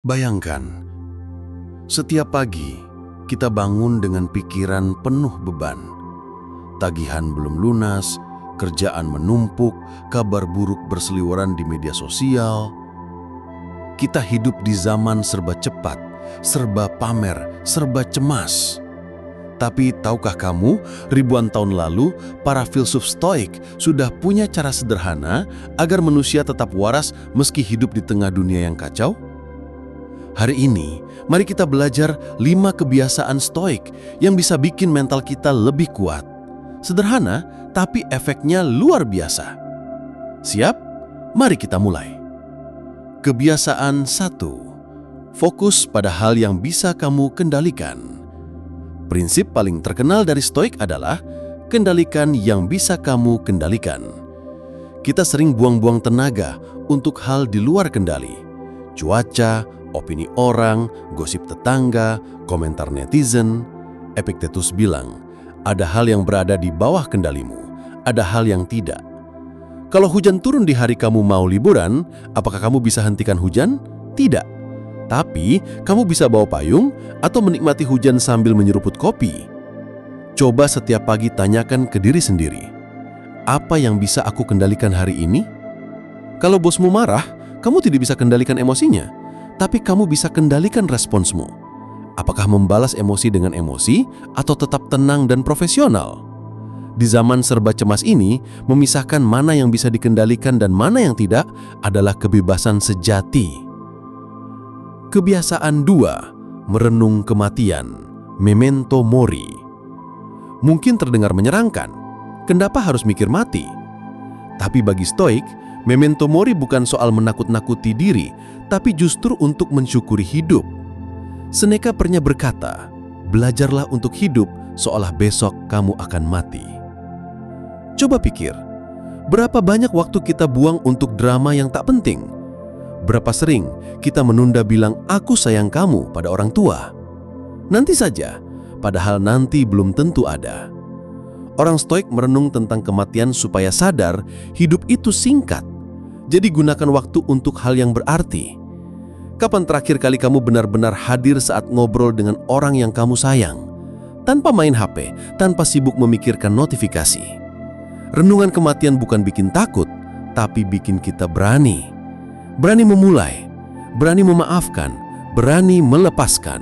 Bayangkan, setiap pagi kita bangun dengan pikiran penuh beban. Tagihan belum lunas, kerjaan menumpuk, kabar buruk berseliweran di media sosial. Kita hidup di zaman serba cepat, serba pamer, serba cemas. Tapi tahukah kamu, ribuan tahun lalu, para filsuf Stoik sudah punya cara sederhana agar manusia tetap waras meski hidup di tengah dunia yang kacau? Hari ini, mari kita belajar 5 kebiasaan Stoik yang bisa bikin mental kita lebih kuat. Sederhana, tapi efeknya luar biasa. Siap? Mari kita mulai. Kebiasaan 1. Fokus pada hal yang bisa kamu kendalikan. Prinsip paling terkenal dari Stoik adalah kendalikan yang bisa kamu kendalikan. Kita sering buang-buang tenaga untuk hal di luar kendali. Cuaca, opini orang, gosip tetangga, komentar netizen. Epictetus bilang, ada hal yang berada di bawah kendalimu, ada hal yang tidak. Kalau hujan turun di hari kamu mau liburan, apakah kamu bisa hentikan hujan? Tidak. Tapi, kamu bisa bawa payung atau menikmati hujan sambil menyeruput kopi. Coba setiap pagi tanyakan ke diri sendiri, apa yang bisa aku kendalikan hari ini? Kalau bosmu marah, kamu tidak bisa kendalikan emosinya, tapi kamu bisa kendalikan responsmu. Apakah membalas emosi dengan emosi atau tetap tenang dan profesional? Di zaman serba cemas ini, memisahkan mana yang bisa dikendalikan dan mana yang tidak adalah kebebasan sejati. Kebiasaan 2. Merenung kematian. Memento mori. Mungkin terdengar menyenangkan. Kenapa harus mikir mati? Tapi bagi Stoik, memento mori bukan soal menakut-nakuti diri, tapi justru untuk mensyukuri hidup. Seneca pernah berkata, belajarlah untuk hidup seolah besok kamu akan mati. Coba pikir, berapa banyak waktu kita buang untuk drama yang tak penting? Berapa sering kita menunda bilang aku sayang kamu pada orang tua? Nanti saja, padahal nanti belum tentu ada. Orang Stoik merenung tentang kematian supaya sadar hidup itu singkat. Jadi gunakan waktu untuk hal yang berarti. Kapan terakhir kali kamu benar-benar hadir saat ngobrol dengan orang yang kamu sayang? Tanpa main HP, tanpa sibuk memikirkan notifikasi. Renungan kematian bukan bikin takut, tapi bikin kita berani. Berani memulai, berani memaafkan, berani melepaskan.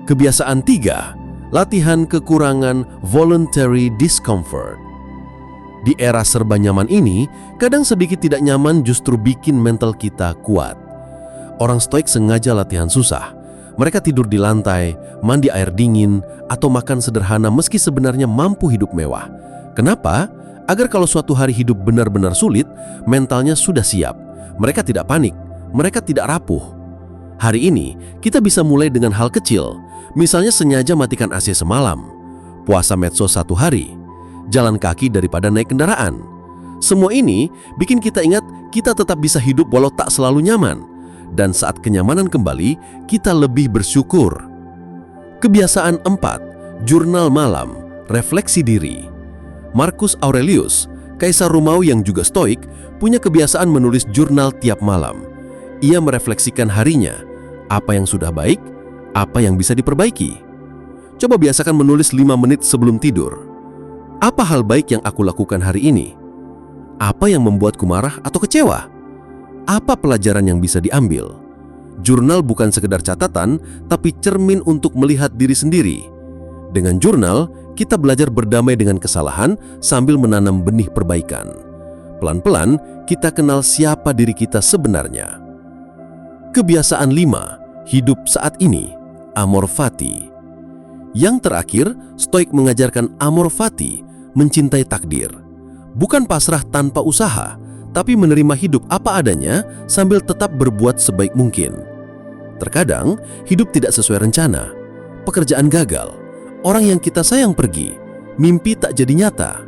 Kebiasaan 3. Latihan kekurangan voluntary discomfort. Di era serba nyaman ini, kadang sedikit tidak nyaman justru bikin mental kita kuat. Orang Stoik sengaja latihan susah. Mereka tidur di lantai, mandi air dingin, atau makan sederhana meski sebenarnya mampu hidup mewah. Kenapa? Agar kalau suatu hari hidup benar-benar sulit, mentalnya sudah siap. Mereka tidak panik, mereka tidak rapuh. Hari ini, kita bisa mulai dengan hal kecil. Misalnya sengaja matikan AC semalam, puasa medsos 1 hari, jalan kaki daripada naik kendaraan. Semua ini bikin kita ingat kita tetap bisa hidup walau tak selalu nyaman. Dan saat kenyamanan kembali, kita lebih bersyukur. Kebiasaan 4. Jurnal malam, refleksi diri. Marcus Aurelius, Kaisar Romawi yang juga Stoik, punya kebiasaan menulis jurnal tiap malam. Ia merefleksikan harinya, apa yang sudah baik, apa yang bisa diperbaiki. Coba biasakan menulis 5 menit sebelum tidur. Apa hal baik yang aku lakukan hari ini? Apa yang membuatku marah atau kecewa? Apa pelajaran yang bisa diambil? Jurnal bukan sekedar catatan, tapi cermin untuk melihat diri sendiri. Dengan jurnal, kita belajar berdamai dengan kesalahan sambil menanam benih perbaikan. Pelan-pelan, kita kenal siapa diri kita sebenarnya. Kebiasaan 5. Hidup saat ini. Amor fati. Yang terakhir, Stoik mengajarkan amor fati, mencintai takdir. Bukan pasrah tanpa usaha, tapi menerima hidup apa adanya sambil tetap berbuat sebaik mungkin. Terkadang, hidup tidak sesuai rencana. Pekerjaan gagal, orang yang kita sayang pergi, mimpi tak jadi nyata.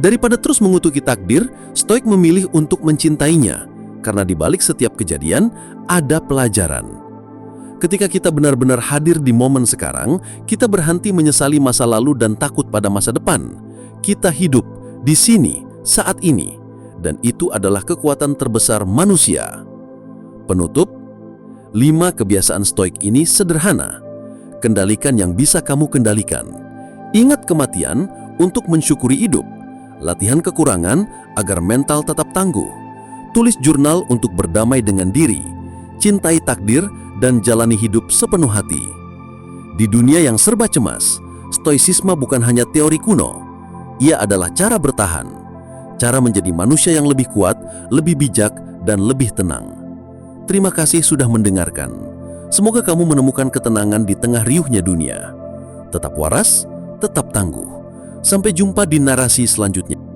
Daripada terus mengutuki takdir, Stoik memilih untuk mencintainya, karena di balik setiap kejadian ada pelajaran. Ketika kita benar-benar hadir di momen sekarang, kita berhenti menyesali masa lalu dan takut pada masa depan. Kita hidup di sini, saat ini, dan itu adalah kekuatan terbesar manusia. Penutup, 5 kebiasaan stoik ini sederhana. Kendalikan yang bisa kamu kendalikan. Ingat kematian untuk mensyukuri hidup. Latihan kekurangan agar mental tetap tangguh. Tulis jurnal untuk berdamai dengan diri. Cintai takdir dan jalani hidup sepenuh hati. Di dunia yang serba cemas, stoicisme bukan hanya teori kuno. Ia adalah cara bertahan, cara menjadi manusia yang lebih kuat, lebih bijak, dan lebih tenang. Terima kasih sudah mendengarkan. Semoga kamu menemukan ketenangan di tengah riuhnya dunia. Tetap waras, tetap tangguh. Sampai jumpa di narasi selanjutnya.